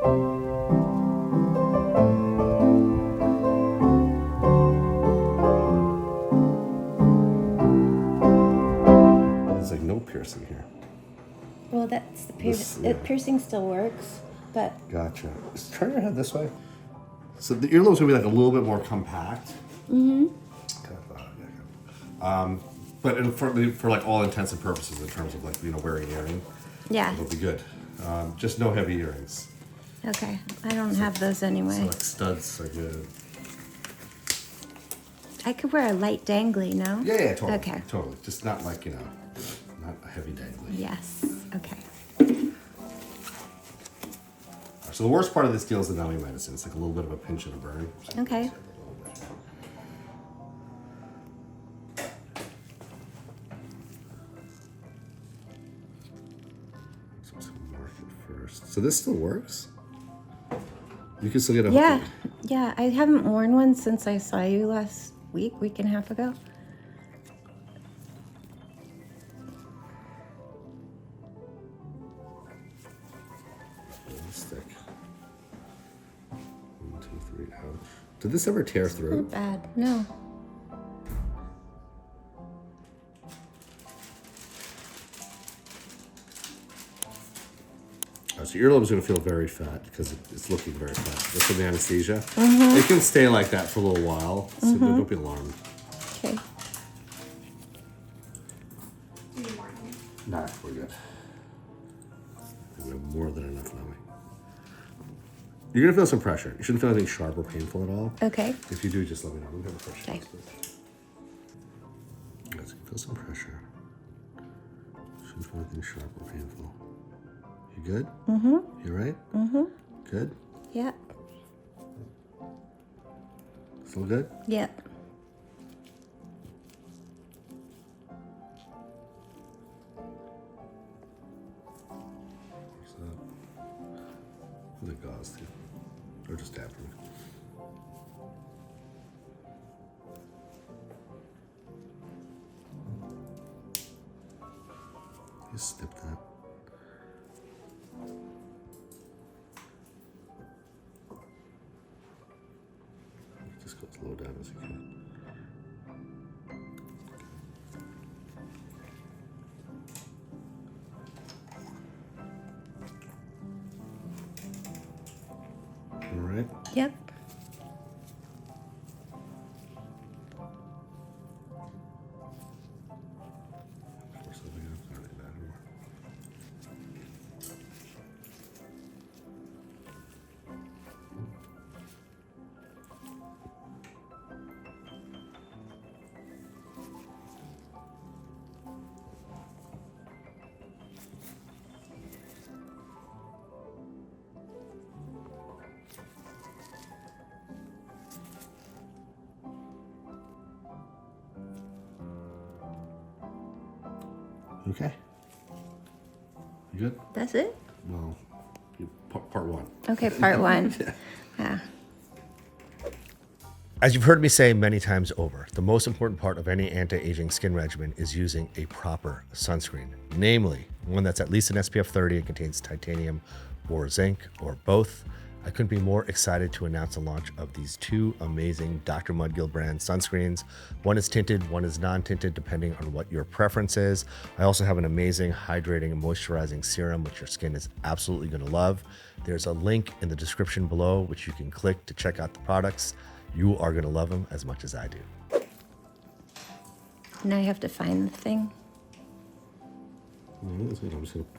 There's like no piercing here. Well, that's the piercing still works, but Gotcha. Just turn your head this way. So the earlobe's gonna be like a little bit more compact. mm-hmm. But for like all intents and purposes, in terms of like wearing an earring, Yeah. it'll be good. Just no heavy earrings. Okay, I don't have those anyway. So like studs are good. I could wear a light dangly, no? Yeah, totally. Okay. Totally. Just not like not a heavy dangly. Yes. Okay. So the worst part of this deal is the numbing medicine. It's like a little bit of a pinch and a burn. Okay. So let's mark it first. So this still works? You can still get a Yeah. I haven't worn one since I saw you last week and a half ago. Stick. 1, 2, 3. Ouch. Did this ever tear through? Not bad. No. So your earlobe's going to feel very fat because it's looking very fat. That's from the anesthesia. Mm-hmm. It can stay like that for a little while, so don't be alarmed. Okay. Nah, we're good. We have more than enough numbing. You're going to feel some pressure. You shouldn't feel anything sharp or painful at all. Okay. If you do, just let me know. I'm going to pressure. Okay. Yes, you feel some pressure. Shouldn't feel anything sharp or painful. You good? Mm-hmm. You right? Mm-hmm. Good? Yeah. Still good? Yeah. Where's that? The gauze too. Or just tap me. Just snip that. Just go as low down as you can. All right. Yep. Of course, I think I've already that anymore. Okay. You good? That's it? Well, part one. Okay, part one. Yeah. As you've heard me say many times over, the most important part of any anti-aging skin regimen is using a proper sunscreen, namely one that's at least an SPF 30 and contains titanium or zinc or both. I couldn't be more excited to announce the launch of these two amazing Dr. Mudgil brand sunscreens. One is tinted, one is non-tinted, depending on what your preference is. I also have an amazing hydrating and moisturizing serum, which your skin is absolutely gonna love. There's a link in the description below, which you can click to check out the products. You are gonna love them as much as I do. Now I have to find the thing.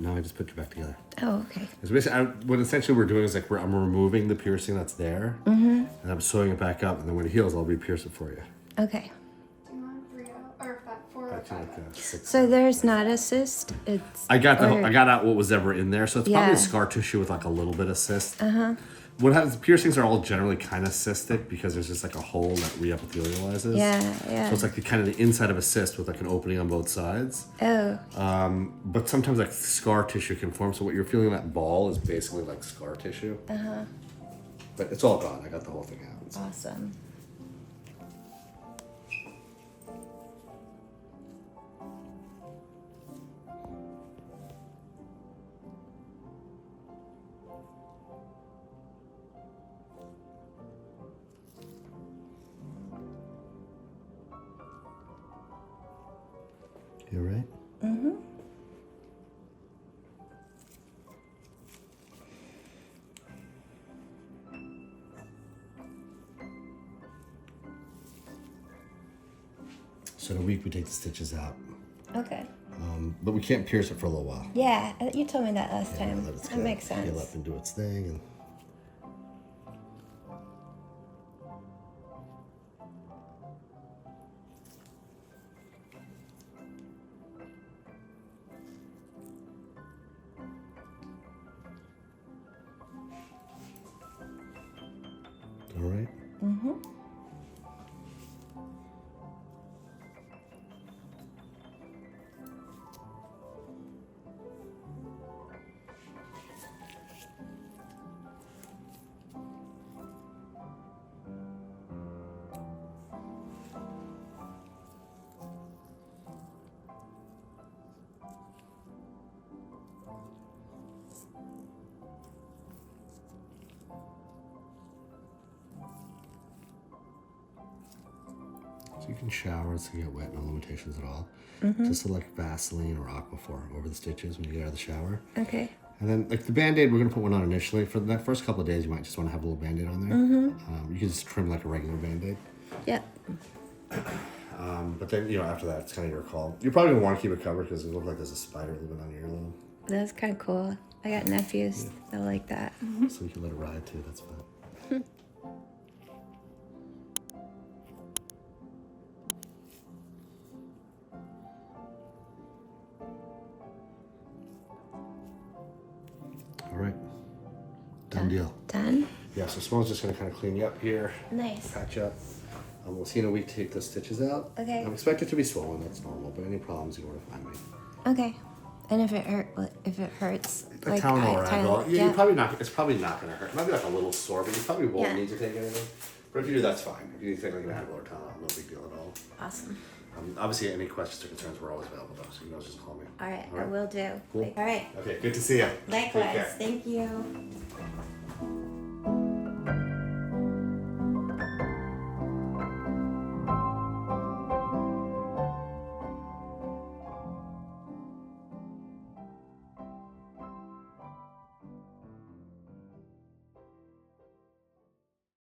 Now I just put you back together. Oh, okay. Because basically, what essentially we're doing is like I'm removing the piercing that's there, and I'm sewing it back up, and then when it heals, I'll re-pierce it for you. Okay. Do you want 3 or 4 or Back to 5? like a 6. So there's not a cyst. It's I got out what was ever in there, so it's Yeah. probably scar tissue with like a little bit of cyst. What happens? Piercings are all generally kind of cystic because there's just like a hole that reepithelializes. Yeah. So it's like the inside of a cyst with like an opening on both sides. Oh. But sometimes like scar tissue can form. So what you're feeling in that ball is basically like scar tissue. But it's all gone. I got the whole thing out. So. Awesome. So in a week we take the stitches out. Okay. But we can't pierce it for a little while. Yeah, you told me that last Yeah, time. let it That makes heal sense. up and do its thing. And all right. Mm-hmm. So you can shower so you get wet, no limitations at all. Just select Vaseline or Aquaphor over the stitches when you get out of the shower. Okay. And then, like the Band-Aid, we're gonna put one on initially. For the first couple of days, you might just want to have a little Band-Aid on there. You can just trim like a regular Band-Aid. Yep. But then, after that, it's kind of your call. You're probably gonna want to keep it covered because it looks like there's a spider living on your earlobe. That's kind of cool. I got nephews that like that. So you can let it ride too. That's fine. All right. Done deal. Done? Yeah, so Simone's just gonna kind of clean you up here, Nice. patch up. We'll see in a week to take the stitches out. Okay. I'm expected to be swollen. That's normal. But any problems, you know where to find me. Okay. And if it hurts, A like Tylenol or Advil. Yeah, yeah. you probably not. It's probably not gonna hurt. It might be like a little sore, but you probably won't Yeah. need to take anything. But if you do, that's fine. If you think like an Advil or Tylenol, no big deal at all. Awesome. Obviously, any questions or concerns, we're always available though. So you can always just call me. All right, I will do. Cool. All right. Okay, good to see you. Take Likewise. care. Thank you.